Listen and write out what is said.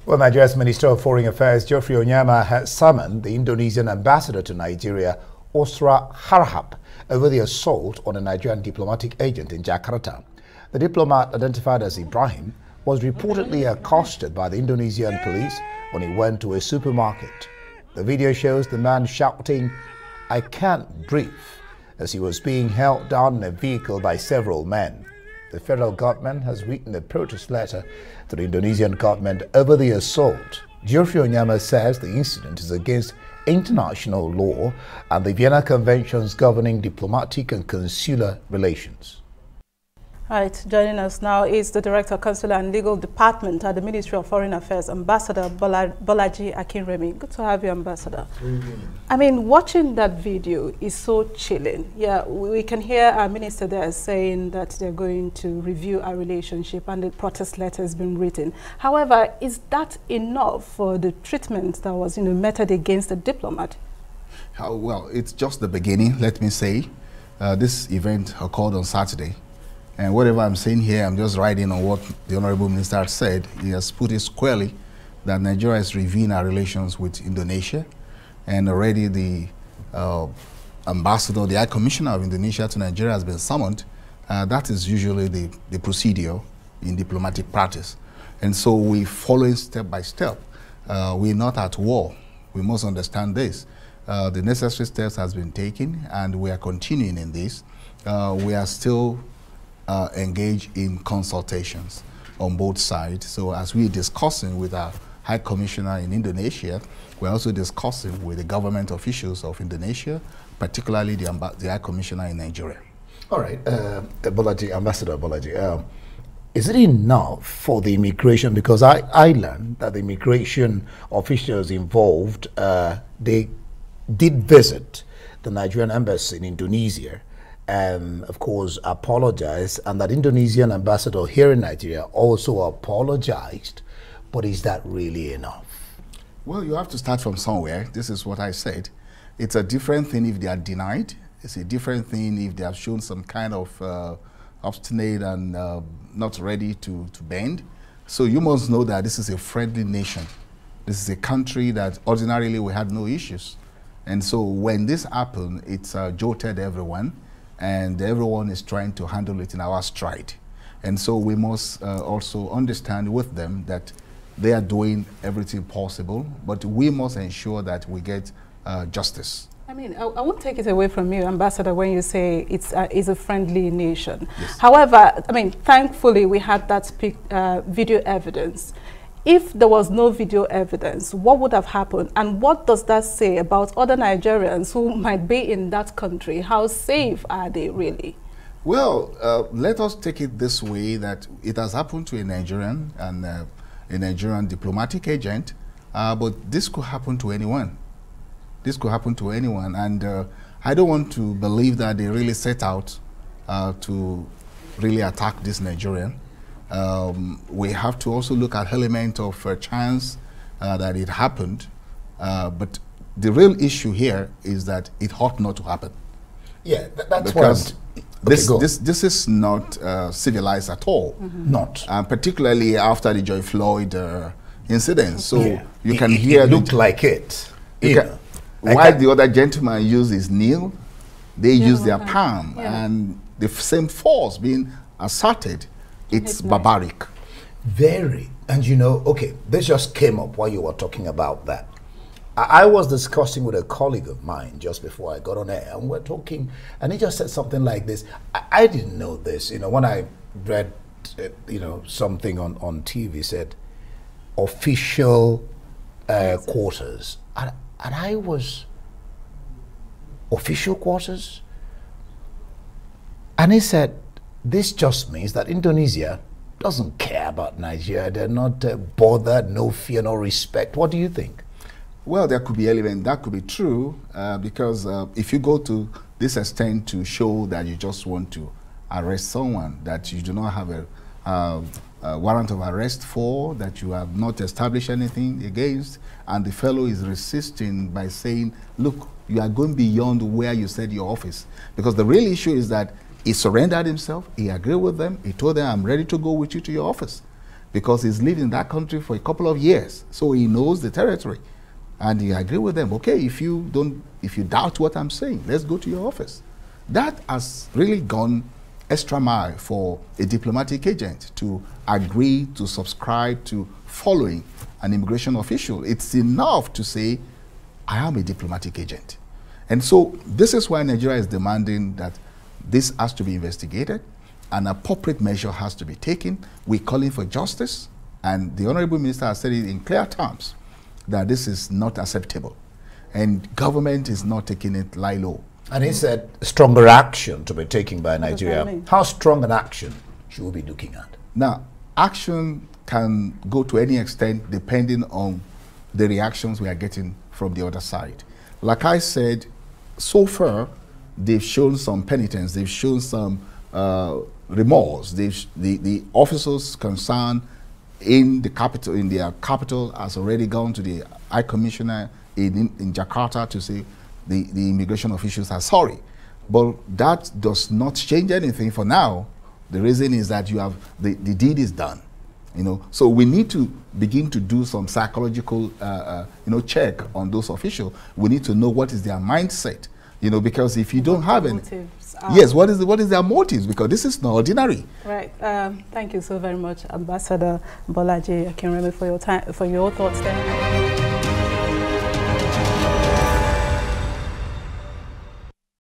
Well, Nigeria's Minister of Foreign Affairs, Geoffrey Onyema, has summoned the Indonesian ambassador to Nigeria, Osra Harhab, over the assault on a Nigerian diplomatic agent in Jakarta. The diplomat, identified as Ibrahim, was reportedly accosted by the Indonesian police when he went to a supermarket. The video shows the man shouting, "I can't breathe," as he was being held down in a vehicle by several men. The federal government has written a protest letter to the Indonesian government over the assault. Geoffrey Onyema says the incident is against international law and the Vienna Conventions governing diplomatic and consular relations. All right, joining us now is the Director of Consular and Legal Department at the Ministry of Foreign Affairs, Ambassador Bolaji Akinremi. Good to have you, Ambassador. I mean, watching that video is so chilling. Yeah, we can hear our minister there saying that they're going to review our relationship and the protest letter has been written. However, is that enough for the treatment that was, meted against the diplomat? Well, it's just the beginning, let me say. This event occurred on Saturday. And whatever I'm saying here, I'm just riding on what the Honorable Minister said. He has put it squarely that Nigeria is reviewing our relations with Indonesia. And already the ambassador, the High Commissioner of Indonesia to Nigeria has been summoned. That is usually the procedure in diplomatic practice. And so we're following step by step. We're not at war. We must understand this. The necessary steps has been taken, and we are continuing in this. We are still engage in consultations on both sides. So as we're discussing with our High Commissioner in Indonesia, we're also discussing with the government officials of Indonesia, particularly the High Commissioner in Nigeria. All right, Bolaji, Ambassador Bolaji, is it enough for the immigration? Because I learned that the immigration officials involved, they did visit the Nigerian embassy in Indonesia, and of course apologize, and that Indonesian ambassador here in Nigeria also apologized. But is that really enough? Well, you have to start from somewhere. This is what I said. It's a different thing if they are denied. It's a different thing if they have shown some kind of obstinate and not ready to bend. So you must know that this is a friendly nation. This is a country that ordinarily we had no issues. And so when this happened, it's jolted everyone. And everyone is trying to handle it in our stride. And so we must also understand with them that they are doing everything possible, but we must ensure that we get justice. I mean, I won't take it away from you, Ambassador, when you say it's a friendly nation. Yes. However, I mean, thankfully we had that video evidence. If there was no video evidence, what would have happened? And what does that say about other Nigerians who might be in that country? How safe are they really? Well, let us take it this way, that it has happened to a Nigerian and a Nigerian diplomatic agent, but this could happen to anyone. This could happen to anyone. And I don't want to believe that they really set out to really attack this Nigerian. We have to also look at element of chance that it happened, but the real issue here is that it ought not to happen. Yeah, that's because what this is not civilized at all. Not particularly after the George Floyd incident. So yeah. you can hear it looked like it. While the other gentleman used his knee, they use their palm, and the same force being asserted. It's barbaric. Very. And okay, this just came up while you were talking about that. I was discussing with a colleague of mine just before I got on air, and we're talking, and he just said something like this. I didn't know this. When I read, something on TV said official quarters. And I was, official quarters? And he said, this just means that Indonesia doesn't care about Nigeria. They're not bothered, no fear, no respect. What do you think? Well, there could be element that could be true because if you go to this extent to show that you just want to arrest someone that you do not have a warrant of arrest for, that you have not established anything against, and the fellow is resisting by saying, look, you are going beyond where you said your office. Because the real issue is that he surrendered himself, he agreed with them, he told them, I'm ready to go with you to your office. because he's lived in that country for a couple of years, so he knows the territory. And you agree with them, okay, if you doubt what I'm saying, let's go to your office. That has really gone extra mile for a diplomatic agent to agree to subscribe to following an immigration official. It's enough to say, I am a diplomatic agent. And so this is why Nigeria is demanding that this has to be investigated, an appropriate measure has to be taken. We're calling for justice, and the Honorable Minister has said it in clear terms that this is not acceptable, and government is not taking it lie low. And he said stronger action to be taken by Nigeria. How strong an action should we be looking at? Now, action can go to any extent depending on the reactions we are getting from the other side. Like I said, so far, they've shown some penitence, they've shown some remorse. The officers concerned in the capital, in their capital, has already gone to the High Commissioner in Jakarta to say the immigration officials are sorry. But that does not change anything for now. The reason is that you have the deed is done. So we need to begin to do some psychological check on those officials. We need to know what is their mindset, because if you don't have any, yes, what is their motives? Because this is not ordinary. Right. Thank you so very much, Ambassador Bolaji Akinremi, for your time, for your thoughts there.